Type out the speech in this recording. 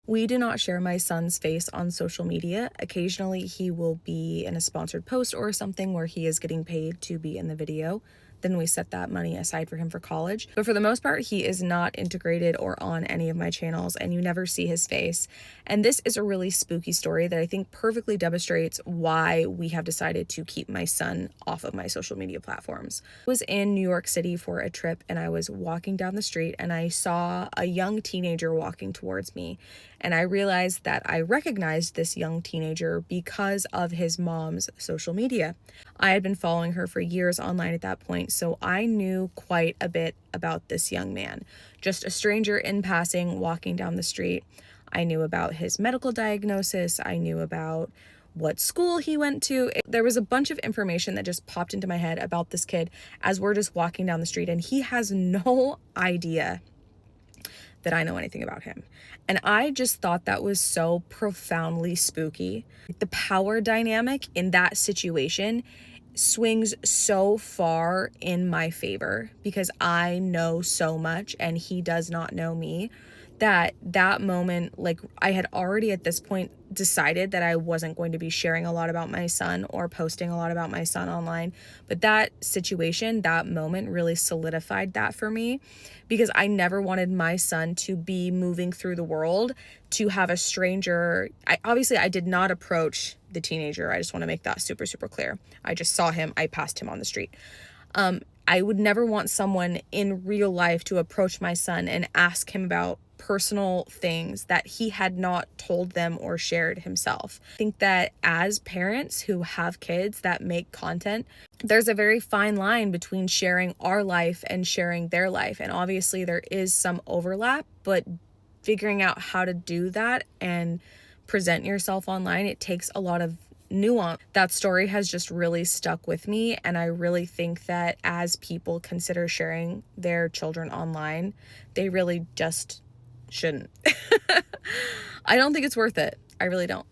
We do not share my son's face on social media. Occasionally, he will be in a sponsored post or something where he is getting paid to be in the video. Then we set that money aside for him for college. But for the most part, he is not integrated or on any of my channels, and you never see his face. And this is a really spooky story that I think perfectly demonstrates why we have decided to keep my son off of my social media platforms. I was in New York City for a trip, and I was walking down the street and I saw a young teenager walking towards me. And I realized that I recognized this young teenager because of his mom's social media. I had been following her for years online at that point, so I knew quite a bit about this young man. Just a stranger in passing, walking down the street. I knew about his medical diagnosis. I knew about what school he went to. There was a bunch of information that just popped into my head about this kid as we're just walking down the street, and he has no idea that I know anything about him. And I just thought that was so profoundly spooky. The power dynamic in that situation swings so far in my favor because I know so much and he does not know me, that moment, like, I had already at this point decided that I wasn't going to be sharing a lot about my son or posting a lot about my son online. But that situation, that moment really solidified that for me, because I never wanted my son to be moving through the world to have a stranger. I did not approach the teenager. I just want to make that super, super clear. I just saw him. I passed him on the street. I would never want someone in real life to approach my son and ask him about personal things that he had not told them or shared himself. I think that as parents who have kids that make content, there's a very fine line between sharing our life and sharing their life. And obviously there is some overlap, but figuring out how to do that and present yourself online, it takes a lot of nuance. That story has just really stuck with me, and I really think that as people consider sharing their children online, they really just shouldn't. I don't think it's worth it. I really don't.